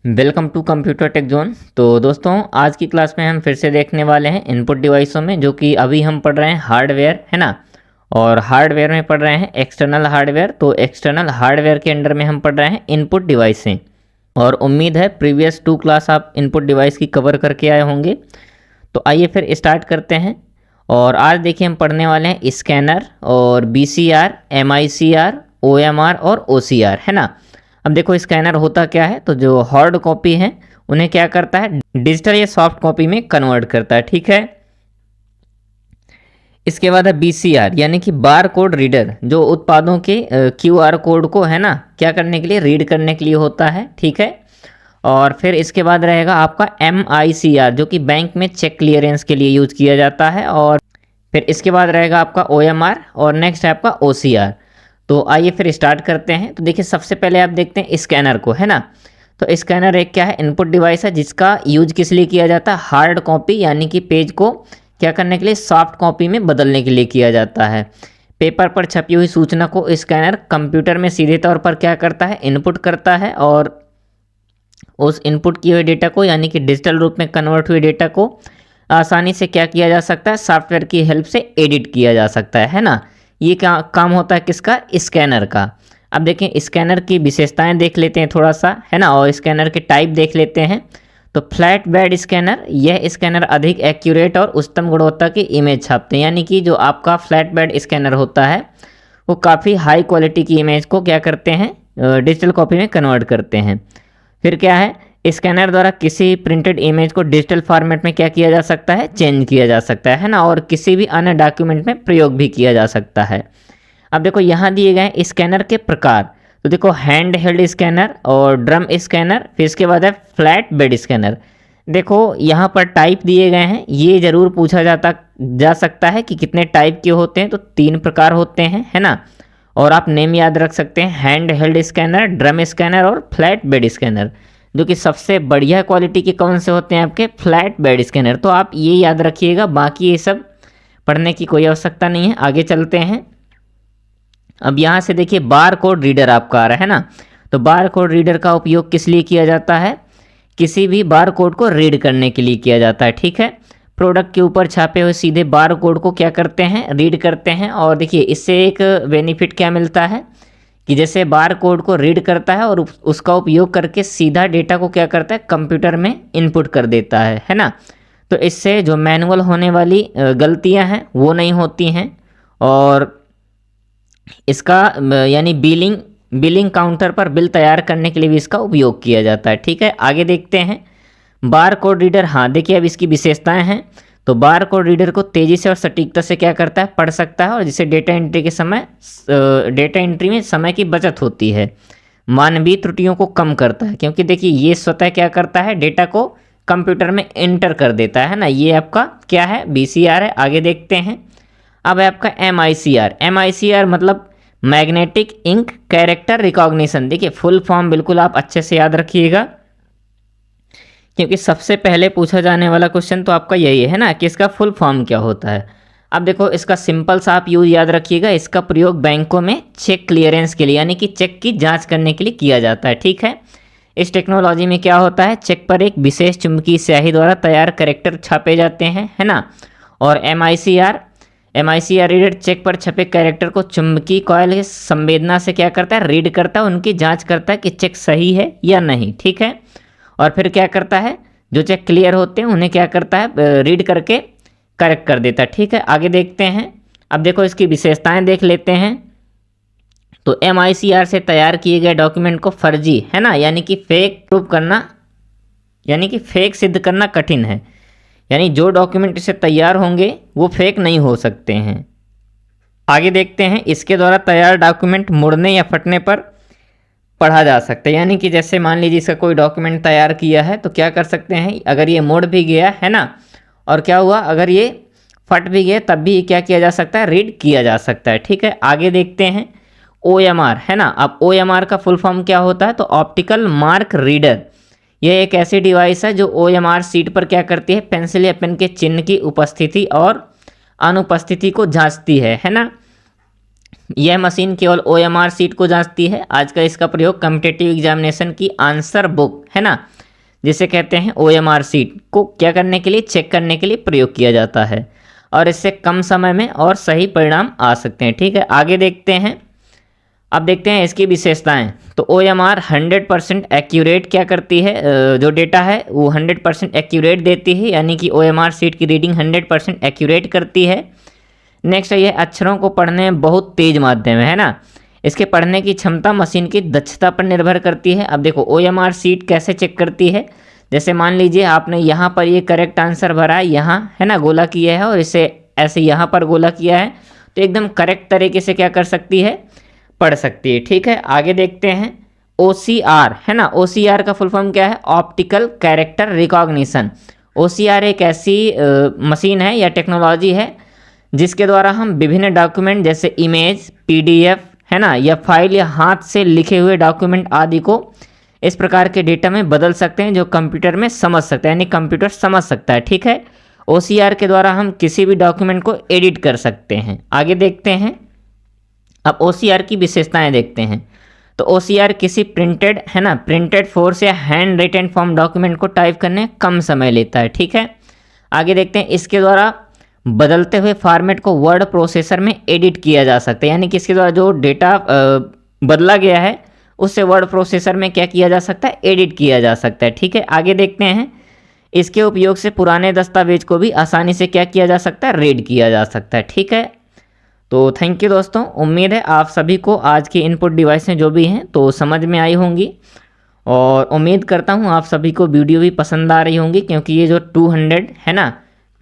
Welcome to computer tech zone. तो दोस्तों आज की क्लास में हम फिर से देखने वाले हैं इनपुट डिवाइसों में, जो कि अभी हम पढ़ रहे हैं हार्डवेयर, है ना। और हार्डवेयर में पढ़ रहे हैं एक्सटर्नल हार्डवेयर। तो एक्सटर्नल हार्डवेयर के अंडर में हम पढ़ रहे हैं इनपुट डिवाइसें। और उम्मीद है प्रीवियस 2 क्लास आप इनपुट डिवाइस की कवर करके आए होंगे। तो आइए फिर स्टार्ट करते हैं। और आज देखिए हम पढ़ने वाले हैं स्कैनर और BCR, MICR, OMR और OCR, है ना। अब देखो स्कैनर होता क्या है, तो जो हार्ड कॉपी है उन्हें क्या करता है, डिजिटल या सॉफ्ट कॉपी में कन्वर्ट करता है, ठीक है। इसके बाद है BCR यानी कि बार कोड रीडर, जो उत्पादों के QR कोड को, है ना, क्या करने के लिए, रीड करने के लिए होता है, ठीक है। और फिर इसके बाद रहेगा आपका MICR, जो कि बैंक में चेक क्लियरेंस के लिए यूज किया जाता है। और फिर इसके बाद रहेगा आपका OMR और नेक्स्ट है आपका OCR। तो आइए फिर स्टार्ट करते हैं। तो देखिए सबसे पहले आप देखते हैं स्कैनर को, है ना। तो स्कैनर एक क्या है, इनपुट डिवाइस है जिसका यूज किस लिए किया जाता है, हार्ड कॉपी यानी कि पेज को क्या करने के लिए, सॉफ्ट कॉपी में बदलने के लिए किया जाता है। पेपर पर छपी हुई सूचना को स्कैनर कंप्यूटर में सीधे तौर पर क्या करता है, इनपुट करता है। और उस इनपुट किए हुए डेटा को यानी कि डिजिटल रूप में कन्वर्ट हुए डेटा को आसानी से क्या किया जा सकता है, सॉफ्टवेयर की हेल्प से एडिट किया जा सकता है ना। ये क्या काम होता है किसका, स्कैनर का। अब देखें स्कैनर की विशेषताएं देख लेते हैं थोड़ा सा, है ना, और स्कैनर के टाइप देख लेते हैं। तो फ्लैट बेड स्कैनर, यह स्कैनर अधिक एक्यूरेट और उच्चतम गुणवत्ता की इमेज छापते हैं। यानी कि जो आपका फ्लैट बेड स्कैनर होता है वो काफ़ी हाई क्वालिटी की इमेज को क्या करते हैं, डिजिटल कॉपी में कन्वर्ट करते हैं। फिर क्या है, स्कैनर द्वारा किसी प्रिंटेड इमेज को डिजिटल फॉर्मेट में क्या किया जा सकता है, चेंज किया जा सकता है ना। और किसी भी अन्य डॉक्यूमेंट में प्रयोग भी किया जा सकता है। अब देखो यहाँ दिए गए हैं स्कैनर के प्रकार। तो देखो हैंड हेल्ड स्कैनर और ड्रम स्कैनर, फिर इसके बाद है फ्लैट बेड स्कैनर। देखो यहाँ पर टाइप दिए गए हैं, ये ज़रूर पूछा जा सकता है कि कितने टाइप के होते हैं। तो 3 प्रकार होते हैं, है ना। और आप नेम याद रख सकते हैं, hand held scanner, drum scanner और फ्लैट बेड स्कैनर। जो कि सबसे बढ़िया क्वालिटी के कौन से होते हैं, आपके फ्लैट बेड स्कैनर। तो आप ये याद रखिएगा, बाकी ये सब पढ़ने की कोई आवश्यकता नहीं है। आगे चलते हैं। अब यहाँ से देखिए बार कोड रीडर आपका आ रहा है ना। तो बार कोड रीडर का उपयोग किस लिए किया जाता है, किसी भी बार कोड को रीड करने के लिए किया जाता है, ठीक है। प्रोडक्ट के ऊपर छापे हुए सीधे बार कोड को क्या करते हैं, रीड करते हैं। और देखिए इससे एक बेनिफिट क्या मिलता है कि जैसे बार कोड को रीड करता है और उसका उपयोग करके सीधा डेटा को क्या करता है, कंप्यूटर में इनपुट कर देता है ना। तो इससे जो मैनुअल होने वाली गलतियां हैं वो नहीं होती हैं। और इसका यानी बिलिंग काउंटर पर बिल तैयार करने के लिए भी इसका उपयोग किया जाता है, ठीक है। आगे देखते हैं बार कोड रीडर। हाँ देखिए अब इसकी विशेषताएं हैं। तो बार कोड रीडर को तेज़ी से और सटीकता से क्या करता है, पढ़ सकता है। और जिससे डेटा एंट्री में समय की बचत होती है, मानवीय त्रुटियों को कम करता है। क्योंकि देखिए ये स्वतः क्या करता है, डेटा को कंप्यूटर में एंटर कर देता है ना। ये आपका क्या है, BCR है। आगे देखते हैं। अब है आपका MICR मतलब मैग्नेटिक इंक कैरेक्टर रिकॉग्निशन। देखिए फुल फॉर्म बिल्कुल आप अच्छे से याद रखिएगा, क्योंकि सबसे पहले पूछा जाने वाला क्वेश्चन तो आपका यही है ना कि इसका फुल फॉर्म क्या होता है। अब देखो इसका सिंपल सा आप यूज याद रखिएगा, इसका प्रयोग बैंकों में चेक क्लियरेंस के लिए यानी कि चेक की जांच करने के लिए किया जाता है, ठीक है। इस टेक्नोलॉजी में क्या होता है, चेक पर एक विशेष चुंबकीय स्याही द्वारा तैयार कैरेक्टर छापे जाते हैं, है ना। और MICR रीडर चेक पर छपे कैरेक्टर को चुंबकीय कॉइल की संवेदना से क्या करता है, रीड करता है, उनकी जांच करता है कि चेक सही है या नहीं, ठीक है। और फिर क्या करता है, जो चेक क्लियर होते हैं उन्हें क्या करता है, रीड करके करेक्ट कर देता है, ठीक है। आगे देखते हैं। अब देखो इसकी विशेषताएं देख लेते हैं। तो MICR से तैयार किए गए डॉक्यूमेंट को फर्जी, है ना, यानी कि फेक प्रूव करना, यानी कि फेक सिद्ध करना कठिन है। यानी जो डॉक्यूमेंट इससे तैयार होंगे वो फेक नहीं हो सकते हैं। आगे देखते हैं। इसके द्वारा तैयार डॉक्यूमेंट मुड़ने या फटने पर पढ़ा जा सकता है। यानी कि जैसे मान लीजिए इसका कोई डॉक्यूमेंट तैयार किया है तो क्या कर सकते हैं, अगर ये मुड़ भी गया है ना, और क्या हुआ, अगर ये फट भी गया तब भी क्या किया जा सकता है, रीड किया जा सकता है, ठीक है। आगे देखते हैं। OMR, है ना। अब OMR का फुल फॉर्म क्या होता है, तो ऑप्टिकल मार्क रीडर। यह एक ऐसी डिवाइस है जो OMR शीट पर क्या करती है, पेंसिल या पेन के चिन्ह की उपस्थिति और अनुपस्थिति को जांचती है ना। यह मशीन केवल OMR शीट को जांचती है। आजकल इसका प्रयोग कॉम्पिटिटिव एग्जामिनेशन की आंसर बुक, है ना, जिसे कहते हैं OMR शीट को क्या करने के लिए, चेक करने के लिए प्रयोग किया जाता है और इससे कम समय में और सही परिणाम आ सकते हैं। ठीक है, आगे देखते हैं। अब देखते हैं इसकी विशेषताएं। तो OMR 100% एक्यूरेट क्या करती है, जो डेटा है वो 100% एक्यूरेट देती है, यानी कि OMR शीट की रीडिंग 100% एक्यूरेट करती है। नेक्स्ट है ये अक्षरों को पढ़ने में बहुत तेज माध्यम है ना। इसके पढ़ने की क्षमता मशीन की दक्षता पर निर्भर करती है। अब देखो OMR शीट कैसे चेक करती है, जैसे मान लीजिए आपने यहाँ पर ये करेक्ट आंसर भरा है, यहाँ है ना गोला किया है और इसे ऐसे यहाँ पर गोला किया है, तो एकदम करेक्ट तरीके से क्या कर सकती है, पढ़ सकती है। ठीक है, आगे देखते हैं। OCR है ना, OCR का फुल फॉर्म क्या है, ऑप्टिकल कैरेक्टर रिकॉग्निशन। OCR एक ऐसी मशीन है या टेक्नोलॉजी है जिसके द्वारा हम विभिन्न डॉक्यूमेंट जैसे इमेज, PDF है ना, या फाइल या हाथ से लिखे हुए डॉक्यूमेंट आदि को इस प्रकार के डेटा में बदल सकते हैं जो कंप्यूटर में समझ सकता है, यानी कंप्यूटर समझ सकता है। ठीक है, OCR के द्वारा हम किसी भी डॉक्यूमेंट को एडिट कर सकते हैं। आगे देखते हैं। अब OCR की विशेषताएं देखते हैं। तो OCR किसी प्रिंटेड है ना, प्रिंटेड फोर्स या हैंड रिटन फॉर्म डॉक्यूमेंट को टाइप करने कम समय लेता है। ठीक है, आगे देखते हैं। इसके द्वारा बदलते हुए फॉर्मेट को वर्ड प्रोसेसर में एडिट किया जा सकता है, यानी कि इसके द्वारा जो डेटा बदला गया है उससे वर्ड प्रोसेसर में क्या किया जा सकता है, एडिट किया जा सकता है। ठीक है, आगे देखते हैं। इसके उपयोग से पुराने दस्तावेज को भी आसानी से क्या किया जा सकता है, रीड किया जा सकता है। ठीक है, तो थैंक यू दोस्तों। उम्मीद है आप सभी को आज की इनपुट डिवाइसें जो भी हैं तो समझ में आई होंगी और उम्मीद करता हूँ आप सभी को वीडियो भी पसंद आ रही होंगी, क्योंकि ये जो 200 है ना,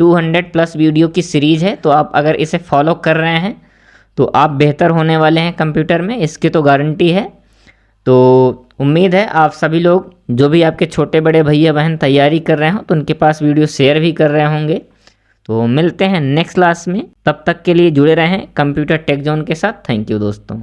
200+ वीडियो की सीरीज़ है, तो आप अगर इसे फॉलो कर रहे हैं तो आप बेहतर होने वाले हैं कंप्यूटर में, इसकी तो गारंटी है। तो उम्मीद है आप सभी लोग, जो भी आपके छोटे बड़े भैया बहन तैयारी कर रहे हो, तो उनके पास वीडियो शेयर भी कर रहे होंगे। तो मिलते हैं नेक्स्ट क्लास में, तब तक के लिए जुड़े रहें कंप्यूटर टेक जोन के साथ। थैंक यू दोस्तों।